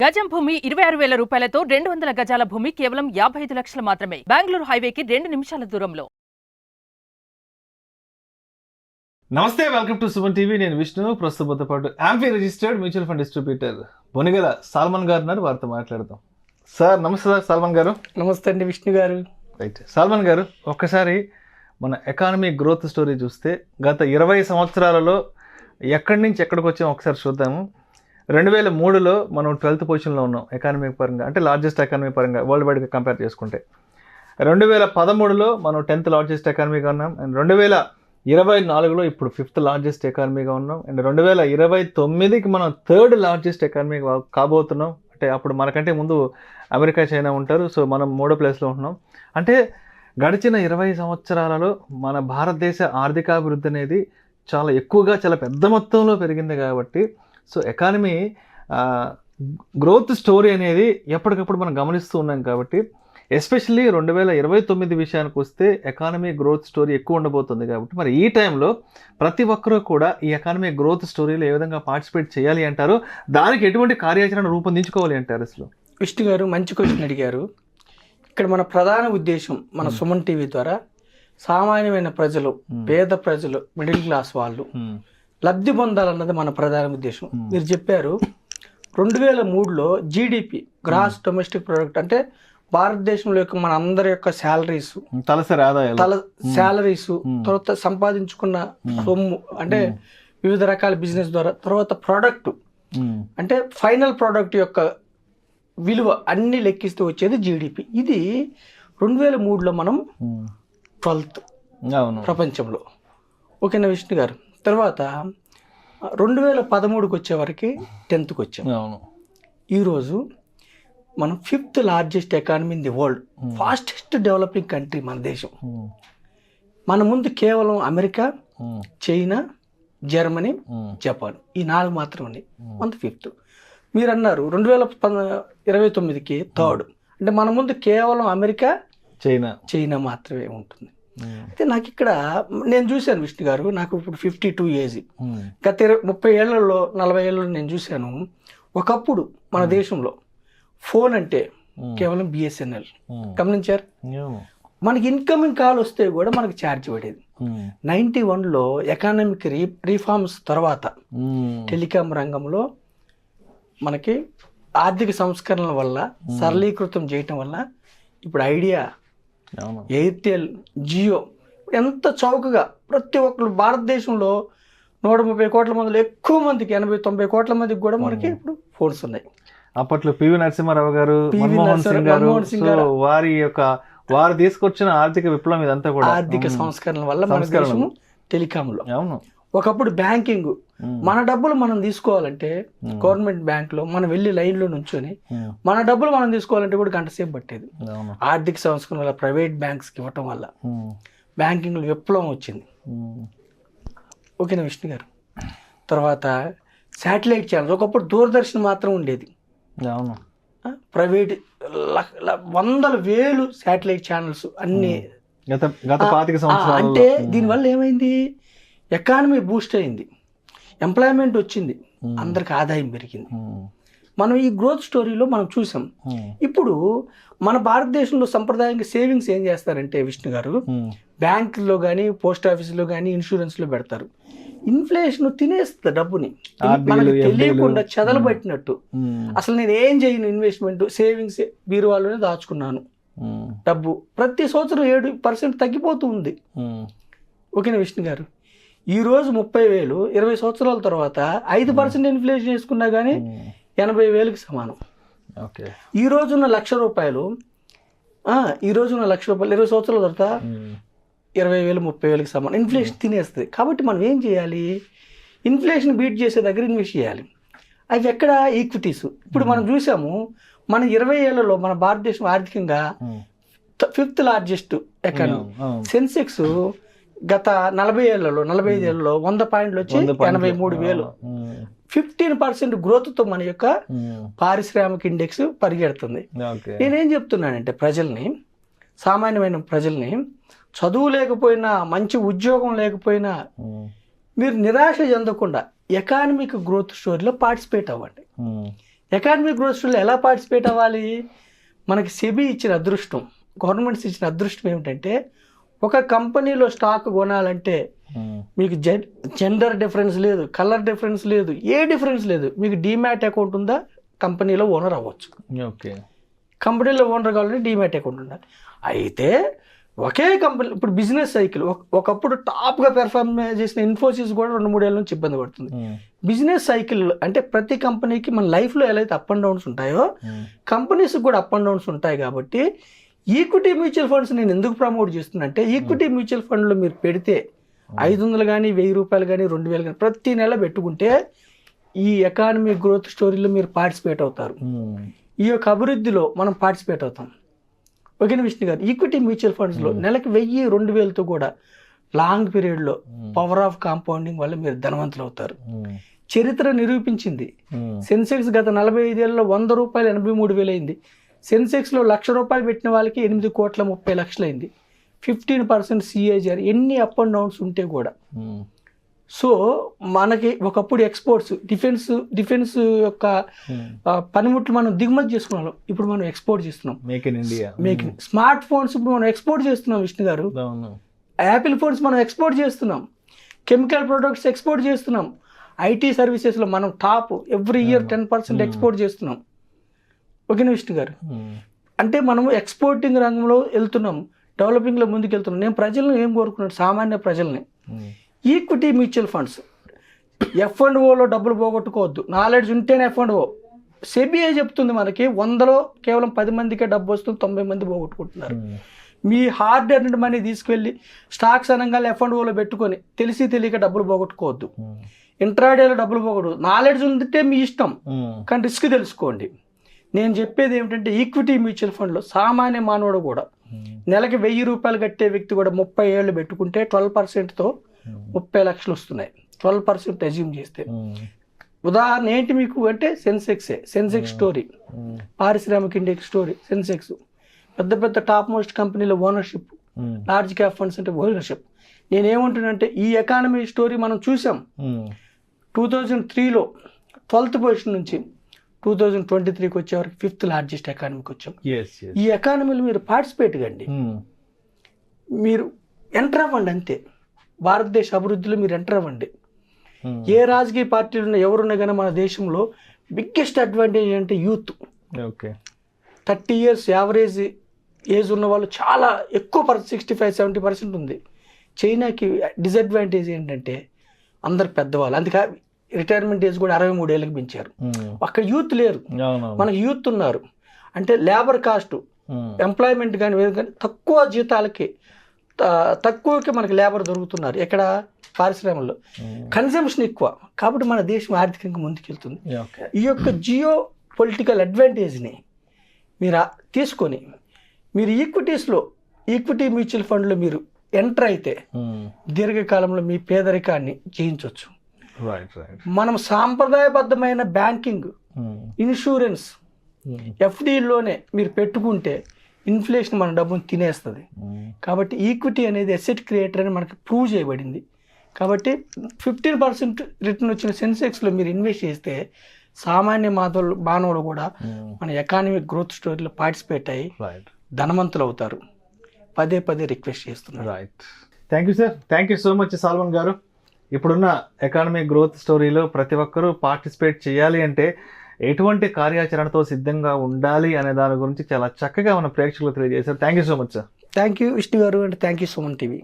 గజం భూమి 26,000 రూపాయలతో 200 గజాల భూమి కేవలం 55 లక్షలు మాత్రమే. బెంగళూరు హైవేకి 2 నిమిషాల దూరంలో. నమస్తే, వెల్కమ్ టు సుమన్ టీవీ. నేను విష్ణు. ప్రస్తుతంతో పాటు AMFI registered mutual fund distributor Bonigala Salmon గారు ఉన్నారు. వారితో మాట్లాడదాం. సార్ నమస్తే. సార్ సాల్మన్ గారు. నమస్తే అండి విష్ణు గారు. రైట్ సాల్మన్ గారు, ఒక్కసారి మన ఎకానమీ గ్రోత్ స్టోరీ చూస్తే గత 20 సంవత్సరాలలో ఎక్కడి నుంచి ఎక్కడికి వచ్చామో ఒకసారి చూద్దాము. 2003లో మనం 12th పొజిషన్లో ఉన్నాం ఎకానమీ పరంగా, అంటే లార్జెస్ట్ ఎకానమీ పరంగా వరల్డ్ వైడ్గా కంపేర్ చేసుకుంటే. 2013లో మనం 10th లార్జెస్ట్ ఎకానమీగా ఉన్నాం. అండ్ 2024లో ఇప్పుడు 5th లార్జెస్ట్ ఎకానమీగా ఉన్నాం. అండ్ 2029కి మనం 3rd లార్జెస్ట్ ఎకానమీ కాబోతున్నాం. అంటే అప్పుడు మనకంటే ముందు అమెరికా, చైనా ఉంటారు. సో మనం 3వ ప్లేస్లో ఉంటున్నాం. అంటే గడిచిన 20 సంవత్సరాలలో మన భారతదేశ ఆర్థికాభివృద్ధి అనేది చాలా ఎక్కువగా, చాలా పెద్ద మొత్తంలో పెరిగింది. కాబట్టి సో ఎకానమీ గ్రోత్ స్టోరీ అనేది ఎప్పటికప్పుడు మనం గమనిస్తూ ఉన్నాం. కాబట్టి ఎస్పెషల్లీ 2029 విషయానికి వస్తే ఎకానమీ గ్రోత్ స్టోరీ ఎక్కువ ఉండబోతుంది. కాబట్టి మరి ఈ టైంలో ప్రతి ఒక్కరూ కూడా ఈ ఎకానమీ గ్రోత్ స్టోరీలో ఏ విధంగా పార్టిసిపేట్ చేయాలి అంటారు, దానికి ఎటువంటి కార్యాచరణ రూపొందించుకోవాలి అంటారు? అసలు విష్ణు గారు మంచి క్వశ్చన్ అడిగారు. ఇక్కడ మన ప్రధాన ఉద్దేశం మన సుమన్ టీవీ ద్వారా సామాన్యమైన ప్రజలు, పేద ప్రజలు, మిడిల్ క్లాస్ వాళ్ళు లబ్ధి పొందాలన్నది మన ప్రధాన ఉద్దేశం. మీరు చెప్పారు 2003లో జీడిపి, గ్రాస్ డొమెస్టిక్ ప్రొడక్ట్, అంటే భారతదేశంలో యొక్క మన అందరి యొక్క శాలరీస్, తలసరి ఆదాయాలు, శాలరీస్, తర్వాత సంపాదించుకున్న సొమ్ము, అంటే వివిధ రకాల బిజినెస్ ద్వారా, తర్వాత ప్రోడక్ట్, అంటే ఫైనల్ ప్రోడక్ట్ యొక్క విలువ అన్ని లెక్కిస్తూ వచ్చేది జీడిపి. ఇది 2003లో మనం 12th ప్రపంచంలో. ఓకేనా విష్ణు గారు? తర్వాత 2013కి వచ్చేవరకు 10th వచ్చాం. ఈరోజు మనం 5th largest economy in the world, fastest developing country మన దేశం. మన ముందు కేవలం అమెరికా, చైనా, జర్మనీ, జపాన్, ఈ 4 మాత్రం ఉన్నాయి. మన 5th. మీరు అన్నారు 2029కి 3rd, అంటే మన ముందు కేవలం అమెరికా, చైనా మాత్రమే ఉంటుంది. అయితే నాకు ఇక్కడ నేను చూశాను విష్ణు గారు, నాకు ఇప్పుడు 52 ఏజ్. గత 30 ఏళ్లలో 40 ఏళ్ళలో నేను చూశాను, ఒకప్పుడు మన దేశంలో ఫోన్ అంటే కేవలం బిఎస్ఎన్ఎల్. గమనించారు? మనకి ఇన్కమింగ్ కాల్ వస్తే కూడా మనకి ఛార్జ్ పడేది. 91లో ఎకానమిక్ రీఫార్మ్స్ తర్వాత టెలికాం రంగంలో మనకి ఆర్థిక సంస్కరణల వల్ల, సరళీకృతం చేయటం వల్ల ఇప్పుడు ఐడియా, ఎయిర్టెల్, జియో ఎంత చౌకగా ప్రతి ఒక్కరు భారతదేశంలో 130 కోట్ల మందిలో ఎక్కువ మందికి, 80-90 కోట్ల మందికి కూడా మనకి ఇప్పుడు ఫోన్స్ ఉన్నాయి. అప్పట్లో పివి నరసింహారావు గారు, మన్మోహన్ సింగ్ గారు, వారు తీసుకొచ్చిన ఆర్థిక విప్లవం ఇదంతా కూడా ఆర్థిక సంస్కరణల వల్ల మన దేశం టెలికాంలో. ఒకప్పుడు బ్యాంకింగ్, మన డబ్బులు మనం తీసుకోవాలంటే గవర్నమెంట్ బ్యాంకులో మనం వెళ్ళి లైన్లో నుంచొని మన డబ్బులు మనం తీసుకోవాలంటే కూడా గంట సేపు పట్టేది. ఆర్థిక సంస్కరణ వల్ల, ప్రైవేట్ బ్యాంక్స్కి ఇవ్వటం వల్ల బ్యాంకింగ్లో విప్లవం వచ్చింది. ఓకేనా విష్ణు గారు? తర్వాత శాటిలైట్ ఛానల్స్, ఒకప్పుడు దూరదర్శన్ మాత్రం ఉండేది. ప్రైవేట్ 100,000 శాటిలైట్ ఛానల్స్ అన్ని. అంటే దీనివల్ల ఏమైంది? ఎకానమీ బూస్ట్ అయింది, ఎంప్లాయ్మెంట్ వచ్చింది, అందరికి ఆదాయం పెరిగింది. మనం ఈ గ్రోత్ స్టోరీలో మనం చూసాం. ఇప్పుడు మన భారతదేశంలో సంప్రదాయంగా సేవింగ్స్ ఏం చేస్తారంటే విష్ణు గారు, బ్యాంకుల్లో కానీ, పోస్ట్ ఆఫీసులో కానీ, ఇన్సూరెన్స్లో పెడతారు. ఇన్ఫ్లేషన్ తినేస్తుంది డబ్బుని, మనకు తెలియకుండా చెదలబట్టినట్టు. అసలు నేను ఏం చేయను, ఇన్వెస్ట్మెంట్, సేవింగ్స్ బీరువాలోనే దాచుకున్నాను డబ్బు. ప్రతి సంవత్సరం 7% తగ్గిపోతూ ఉంది. ఓకేనా విష్ణు గారు? ఈరోజు 30,000, 20 సంవత్సరాల తర్వాత 5% ఇన్ఫ్లేషన్ వేసుకున్నా కానీ 80,000కి సమానం. ఈ రోజున్న ₹1,00,000, ఈ రోజున్న ₹1,00,000 20 సంవత్సరాల తర్వాత 20,000, 30,000కి సమానం. ఇన్ఫ్లేషన్ తినేస్తుంది. కాబట్టి మనం ఏం చేయాలి? ఇన్ఫ్లేషన్ బీట్ చేసే దగ్గర ఇన్వెస్ట్ చేయాలి. అవి ఎక్కడ? ఈక్విటీస్. ఇప్పుడు మనం చూసాము, మన 20 ఏళ్లలో మన భారతదేశం ఆర్థికంగా 5th లార్జెస్ట్ ఎకానమీ. సెన్సెక్స్ గత 40 ఏళ్లలో, 45 ఏళ్లలో 100 పాయింట్లు వచ్చి 83,000. 15% గ్రోత్తో మన యొక్క పారిశ్రామిక ఇండెక్స్ పరిగెడుతుంది. నేనేం చెప్తున్నానంటే ప్రజల్ని, సామాన్యమైన ప్రజల్ని, చదువు లేకపోయినా, మంచి ఉద్యోగం లేకపోయినా మీరు నిరాశ చెందకుండా ఎకానమిక్ గ్రోత్ స్టోరీలో పార్టిసిపేట్ అవ్వండి. ఎకానమిక్ గ్రోత్ స్టోరీలో ఎలా పార్టిసిపేట్ అవ్వాలి? మనకి సెబీ ఇచ్చిన అదృష్టం, గవర్నమెంట్స్ ఇచ్చిన అదృష్టం ఏమిటంటే, ఒక కంపెనీలో స్టాక్ కొనాలంటే మీకు జెండర్ డిఫరెన్స్ లేదు, కలర్ డిఫరెన్స్ లేదు, ఏ డిఫరెన్స్ లేదు. మీకు డీమ్యాట్ అకౌంట్ ఉందా, కంపెనీలో ఓనర్ అవ్వచ్చు. ఓకే, కంపెనీలో ఓనర్ కావాలంటే డీమ్యాట్ అకౌంట్ ఉండాలి. అయితే ఒకే కంపెనీ ఇప్పుడు బిజినెస్ సైకిల్ ఒకప్పుడు టాప్గా పెర్ఫార్మ్ చేసిన ఇన్ఫోసిస్ కూడా 2-3 ఏళ్ళ నుంచి ఇబ్బంది పడుతుంది. బిజినెస్ సైకిల్ అంటే ప్రతి కంపెనీకి మన లైఫ్లో ఎలా అయితే అప్ అండ్ డౌన్స్ ఉంటాయో కంపెనీస్కి కూడా అప్ అండ్ డౌన్స్ ఉంటాయి. కాబట్టి ఈక్విటీ మ్యూచువల్ ఫండ్స్ నేను ఎందుకు ప్రమోట్ చేస్తున్నా అంటే, ఈక్విటీ మ్యూచువల్ ఫండ్లో మీరు పెడితే 500 కానీ 1000 రూపాయలు కానీ 2000 కానీ ప్రతి నెల పెట్టుకుంటే ఈ ఎకానమిక్ గ్రోత్ స్టోరీలో మీరు పార్టిసిపేట్ అవుతారు. ఈ యొక్క అభివృద్ధిలో మనం పార్టిసిపేట్ అవుతాం. ఓకేనా విష్ణు గారు? ఈక్విటీ మ్యూచువల్ ఫండ్స్లో నెలకి 1000-2000తో కూడా లాంగ్ పీరియడ్లో పవర్ ఆఫ్ కాంపౌండింగ్ వల్ల మీరు ధనవంతులు అవుతారు. చరిత్ర నిరూపించింది. సెన్సెక్స్ గత 45 ఏళ్ళలో 100 రూపాయలు 83,000 అయింది. సెన్సెక్స్లో 1,00,000 రూపాయలు పెట్టిన వాళ్ళకి 8,30,00,000 అయింది. 15% CAGR. ఎన్ని అప్ అండ్ డౌన్స్ ఉంటే కూడా. సో మనకి ఒకప్పుడు ఎక్స్పోర్ట్స్ డిఫెన్స్ యొక్క పనిముట్లు మనం దిగుమతి చేసుకున్నాం, ఇప్పుడు మనం ఎక్స్పోర్ట్ చేస్తున్నాం. Make in India. Smart phones ఇప్పుడు మనం ఎక్స్పోర్ట్ చేస్తున్నాం విష్ణు గారు. యాపిల్ ఫోన్స్ మనం ఎక్స్పోర్ట్ చేస్తున్నాం. కెమికల్ ప్రొడక్ట్స్ ఎక్స్పోర్ట్ చేస్తున్నాం. ఐటీ సర్వీసెస్లో మనం టాప్, ఎవ్రీ ఇయర్ 10% ఎక్స్పోర్ట్ చేస్తున్నాం. ఓకేనా విష్ణు గారు? అంటే మనము ఎక్స్పోర్టింగ్ రంగంలో వెళ్తున్నాం, డెవలపింగ్లో ముందుకు వెళ్తున్నాం. నేను ప్రజలను ఏం కోరుకున్నాను, సామాన్య ప్రజల్ని ఈక్విటీ మ్యూచువల్ ఫండ్స్ F&Oలో డబ్బులు పోగొట్టుకోవద్దు. నాలెడ్జ్ ఉంటేనే F&O. సెబిఐ చెప్తుంది మనకి 100లో కేవలం 10 మందికే డబ్బు వస్తుంది, 90 మంది పోగొట్టుకుంటున్నారు. మీ హార్డ్ ఎర్న్డ్ మనీ తీసుకెళ్ళి స్టాక్స్ అనగా F&Oలో పెట్టుకొని తెలియక డబ్బులు పోగొట్టుకోవద్దు. ఇంట్రాడేలో డబ్బులు పోగొట్టు. నాలెడ్జ్ ఉంటే మీ ఇష్టం, కానీ రిస్క్ తెలుసుకోండి. నేను చెప్పేది ఏమిటంటే, ఈక్విటీ మ్యూచువల్ ఫండ్లో సామాన్య మానవుడు కూడా నెలకి 1000 రూపాయలు కట్టే వ్యక్తి కూడా 30 ఏళ్ళు పెట్టుకుంటే 12%తో 30 లక్షలు వస్తున్నాయి. 12% అజ్యూమ్ చేస్తే. ఉదాహరణ ఏంటి మీకు అంటే, సెన్సెక్స్ స్టోరీ, పారిశ్రామిక ఇండెక్స్ స్టోరీ, సెన్సెక్స్. పెద్ద టాప్ మోస్ట్ కంపెనీల ఓనర్షిప్, లార్జ్ క్యాప్ ఫండ్స్ అంటే ఓనర్షిప్. నేనేమంటున్నానంటే, ఈ ఎకానమీ స్టోరీ మనం చూసాం. 2003లో 12th పొజిషన్ నుంచి 2023కి వచ్చేవరకు 5th లార్జెస్ట్ ఎకానమీకి వచ్చాం. ఈ ఎకానమీలో మీరు పార్టిసిపేట్ కండి, మీరు ఎంటర్ అవ్వండి అంతే. భారతదేశ అభివృద్ధిలో మీరు ఎంటర్ అవ్వండి. ఏ రాజకీయ పార్టీలు ఉన్నా ఎవరున్నా కానీ మన దేశంలో బిగ్గెస్ట్ అడ్వాంటేజ్ అంటే యూత్. 30 years యావరేజ్ ఏజ్ ఉన్న వాళ్ళు చాలా ఎక్కువ 65-70% ఉంది. చైనాకి డిసడ్వాంటేజ్ ఏంటంటే అందరు పెద్దవాళ్ళు, అందుకే రిటైర్మెంట్ ఏజ్ కూడా 63 ఏళ్ళకి పెంచారు. అక్కడ యూత్ లేరు, మనకి యూత్ ఉన్నారు. అంటే లేబర్ కాస్ట్, ఎంప్లాయ్మెంట్ కానీ తక్కువ జీతాలకి తక్కువకి మనకి లేబర్ దొరుకుతున్నారు. ఎక్కడ? పారిశ్రమల్లో. కన్సంప్షన్ ఎక్కువ, కాబట్టి మన దేశం ఆర్థికంగా ముందుకెళ్తుంది. ఈ యొక్క జియో పొలిటికల్ అడ్వాంటేజ్ని మీరు తీసుకొని మీరు ఈక్విటీ మ్యూచువల్ ఫండ్లో మీరు ఎంటర్ అయితే దీర్ఘకాలంలో మీ పేదరికాన్ని జయించవచ్చు. మనం సాంప్రదాయబద్ధమైన బ్యాంకింగ్, ఇన్సూరెన్స్, FDలోనే మీరు పెట్టుకుంటే ఇన్ఫ్లేషన్ మన డబ్బును తినేస్తుంది. కాబట్టి ఈక్విటీ అనేది అసెట్ క్రియేటర్ అని మనకి ప్రూవ్ చేయబడింది. కాబట్టి 15% రిటర్న్ వచ్చిన సెన్సెక్స్లో మీరు ఇన్వెస్ట్ చేస్తే సామాన్య మానవులు కూడా మన ఎకానమిక్ గ్రోత్ స్టోరీలో పార్టిసిపేట్ అయ్యి ధనవంతులు అవుతారు. పదే రిక్వెస్ట్ చేస్తున్నారు. Right, thank you sir. Thank you so much Salmon గారు. ఇప్పుడున్న ఎకానమిక్ గ్రోత్ స్టోరీలో ప్రతి ఒక్కరూ పార్టిసిపేట్ చేయాలి అంటే ఎటువంటి కార్యాచరణతో సిద్ధంగా ఉండాలి అనే దాని గురించి చాలా చక్కగా మన ప్రేక్షకులు తెలియజేశారు. Thank you so much sir. Thank you Vishnu గారు, and thank you Suman TV.